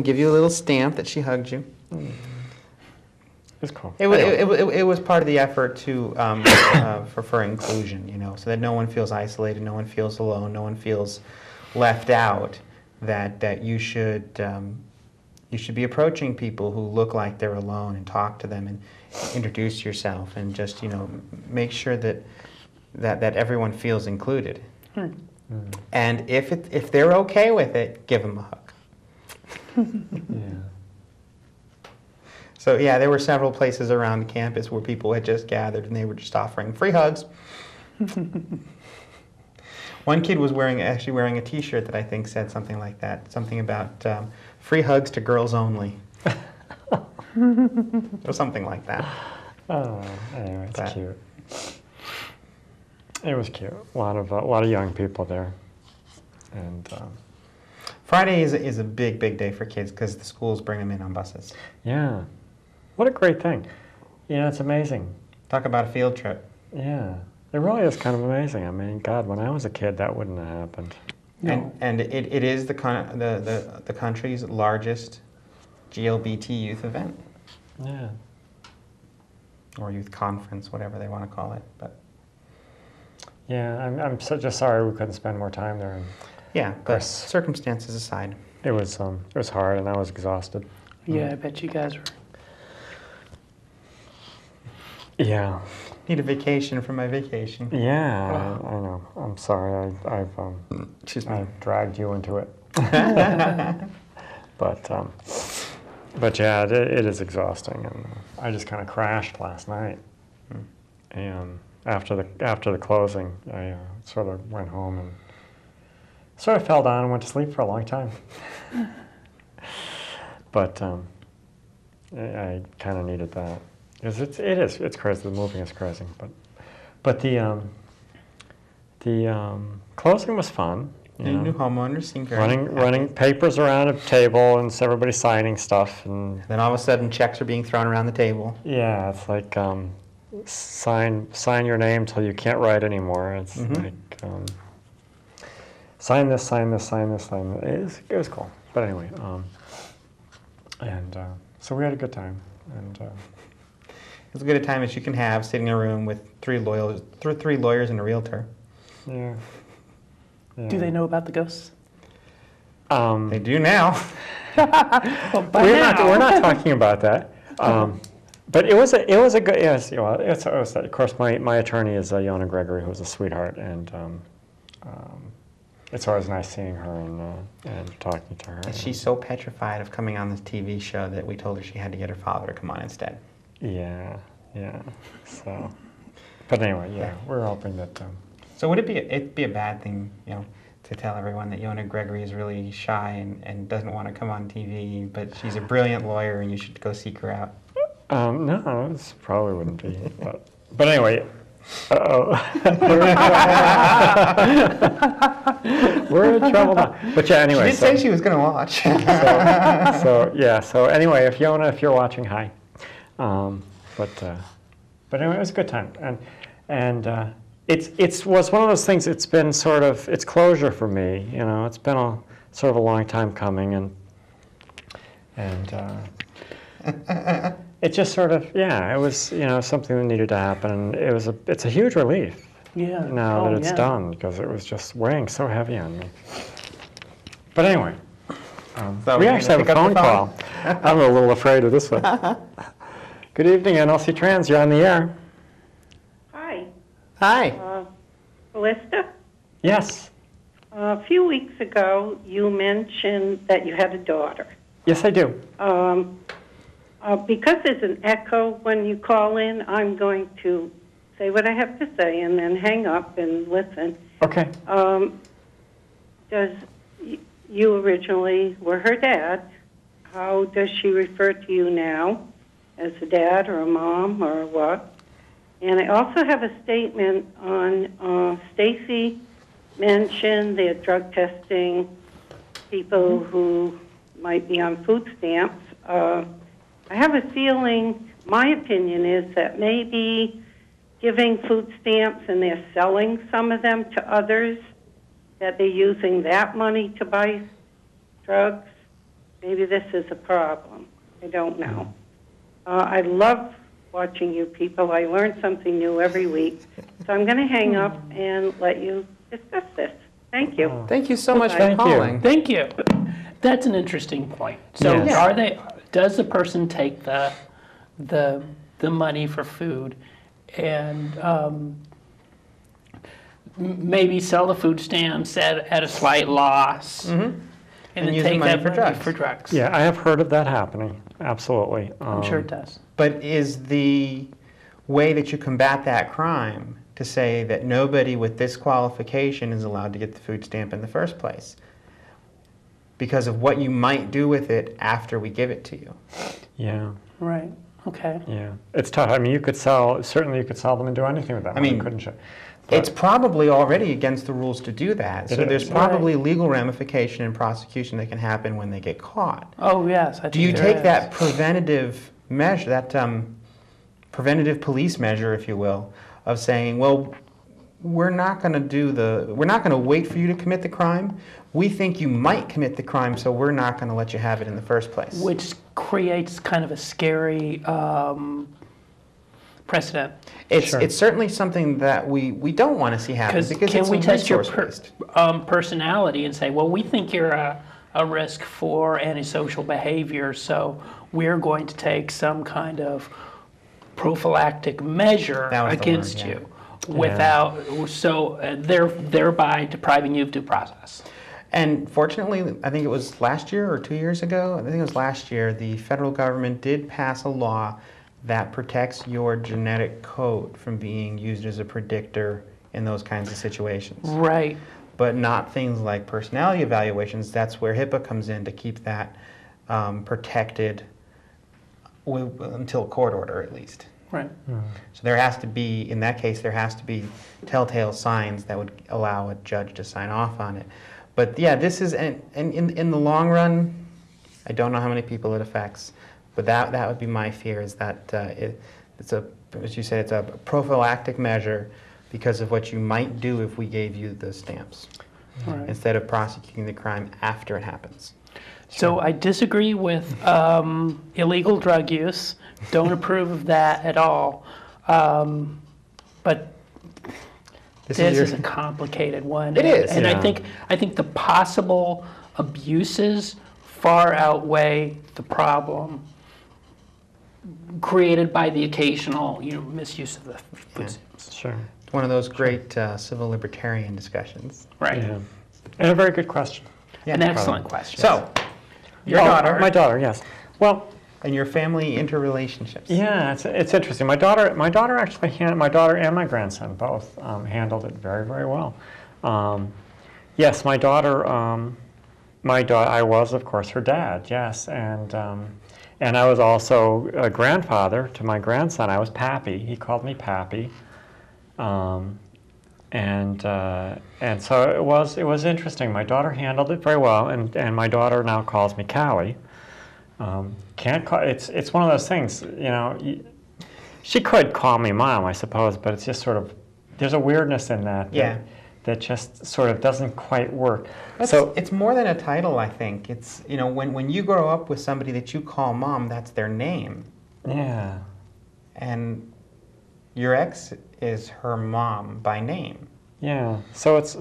and give you a little stamp that she hugged you. It's cool. It was part of the effort to for inclusion, you know, so that no one feels isolated, no one feels alone, no one feels left out. That you should be approaching people who look like they're alone and talk to them and introduce yourself and just, you know, make sure that everyone feels included. And if they're okay with it, give them a hug. Yeah. So yeah, there were several places around campus where people had just gathered and they were just offering free hugs. One kid was actually wearing a T-shirt that I think said something like that, something about free hugs to girls only, or something like that. Oh, anyway, it's cute. It was cute. A lot of young people there, and Friday is a big day for kids because the schools bring them in on buses. yeah, what a great thing. You know, it's amazing. Talk about a field trip. Yeah, it really is kind of amazing. I mean, God, when I was a kid, that wouldn't have happened. No. And it is the country's largest GLBT youth event. Yeah. Or youth conference, whatever they want to call it. But yeah, I'm just sorry we couldn't spend more time there. And yeah, but circumstances aside, it was hard, and I was exhausted. Yeah, I bet you guys were. Yeah. Need a vacation from my vacation. Yeah, I know. I'm sorry. I've dragged you into it. But yeah, it is exhausting, and I just kind of crashed last night. And after the closing, I sort of went home and sort of fell down and went to sleep for a long time. But I kind of needed that. Because it's crazy. The moving is crazy, but the closing was fun. The new homeowners seem very running papers around a table and everybody signing stuff, and then all of a sudden checks are being thrown around the table. Yeah, it's like sign your name till you can't write anymore. It's like sign this, sign this, sign this, sign this. It was cool. But anyway, so we had a good time, and. As good a time as you can have sitting in a room with three lawyers and a realtor. Yeah. Do they know about the ghosts? They do now. We're not talking about that. But it was a good, yes. Well, it was, of course, my attorney is Yona Gregory, who's a sweetheart, and it's always nice seeing her and talking to her. And she's so petrified of coming on this TV show that we told her she had to get her father to come on instead. Yeah. So, but anyway, yeah, we're hoping that. So would it'd be a bad thing, you know, to tell everyone that Yona Gregory is really shy and doesn't want to come on TV, but she's a brilliant lawyer and you should go seek her out? No, this probably wouldn't be. But anyway, we're in trouble now. But yeah, anyway. She did say she was going to watch. So anyway, if you're watching, hi. But anyway, it was a good time, and it was one of those things. It's been sort of it's closure for me. You know, it's been a sort of a long time coming, and it just sort of it was something that needed to happen, and it's a huge relief. Yeah. Now that it's done, because it was just weighing so heavy on me. But anyway, we actually have a phone call. I'm a little afraid of this one. Good evening, NLC Trans. You're on the air. Hi. Hi. Ballista? Yes. A few weeks ago, you mentioned that you had a daughter. Yes, I do. Because there's an echo when you call in, I'm going to say what I have to say and then hang up and listen. Okay. You originally were her dad. How does she refer to you now? As a dad or a mom or what? And I also have a statement on Stacy mentioned they're drug testing people who might be on food stamps. I have a feeling, my opinion is that maybe giving food stamps and they're selling some of them to others, that they're using that money to buy drugs. maybe this is a problem. I don't know. I love watching you people. I learn something new every week. So I'm going to hang up and let you discuss this. Thank you. Thank you so much for Thank you. calling. Thank you. That's an interesting point. So Yes. does the person take the money for food and maybe sell the food stamps at a slight loss and then use the take money that for money drugs. for drugs? Yeah, I have heard of that happening. Absolutely. I'm sure it does. But is the way that you combat that crime to say that nobody with this qualification is allowed to get the food stamp in the first place because of what you might do with it after we give it to you? Yeah, Right. Okay. yeah. It's tough. I mean, certainly you could sell them and do anything with that money, mean, couldn't you? It's probably already against the rules to do that. So It there's is. probably legal ramification and prosecution that can happen when they get caught. Oh yes. I think Do you there take is. that preventative measure, that preventative police measure, if you will, of saying, well, we're not going to wait for you to commit the crime. We think you might commit the crime, so we're not going to let you have it in the first place. Which creates kind of a scary precedent. Sure. It's certainly something that we don't want to see happen because Can it's we test your resource-based. personality and say, well, we think you're a risk for antisocial behavior, so we're going to take some kind of prophylactic measure That was the against word, yeah. you thereby depriving you of due process. And fortunately, I think it was last year or 2 years ago, I think it was last year, the federal government did pass a law that protects your genetic code from being used as a predictor in those kinds of situations. Right. But not things like personality evaluations. That's where HIPAA comes in to keep that protected until court order, at least. Right. So there has to be, in that case, there has to be telltale signs that would allow a judge to sign off on it. But yeah, this is, and in the long run, I don't know how many people it affects, but that would be my fear, is that it's a, as you said, it's a prophylactic measure because of what you might do if we gave you the stamps, Right. instead of prosecuting the crime after it happens. So I disagree with illegal drug use. Don't approve of that at all. But this is a complicated one. It is. And Yeah. I think the possible abuses far outweigh the problem created by the occasional, misuse of the food stamps. Sure. It's one of those great civil libertarian discussions. Right. Yeah. And a very good question. Yeah, An excellent question. So, your Oh, daughter My daughter, yes. Well, and your family interrelationships. yeah, it's interesting. My daughter actually my daughter and my grandson both handled it very, very well. Yes, my daughter, I was, of course, her dad, yes, and I was also a grandfather to my grandson. I was Pappy. He called me Pappy. And so it was interesting. My daughter handled it very well, and my daughter now calls me Callie. Can't call, it's one of those things, she could call me Mom, I suppose, but it's just sort of, there's a weirdness in that. Yeah. That just sort of doesn't quite work. So it's more than a title, I think. It's, when you grow up with somebody that you call Mom, that's their name. Yeah. And your ex is her mom by name. Yeah. So it's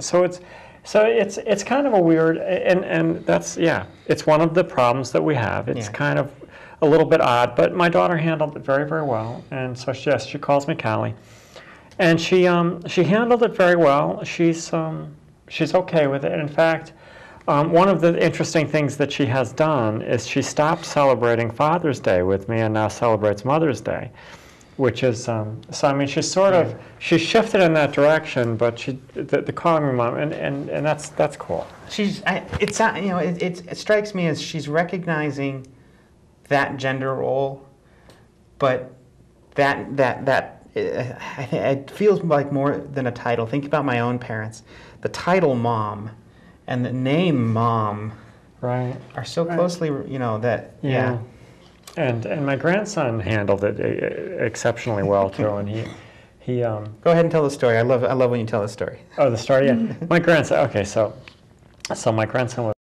kind of a weird, and that's, yeah, it's one of the problems that we have. It's Yeah. kind of a little bit odd, but my daughter handled it very, very well. And so yes, she calls me Callie. And she handled it very well. She's okay with it. In fact, one of the interesting things that she has done is she stopped celebrating Father's Day with me and now celebrates Mother's Day, which is so. I mean, she's shifted in that direction, but the calling me Mom, and that's cool. It strikes me as she's recognizing that gender role, but it feels like more than a title. Think about my own parents. The title Mom and the name Mom Right. are so closely, that, yeah. And my grandson handled it exceptionally well too, and he Go ahead and tell the story. I love when you tell the story. oh, the story, yeah. My grandson. Okay, so my grandson was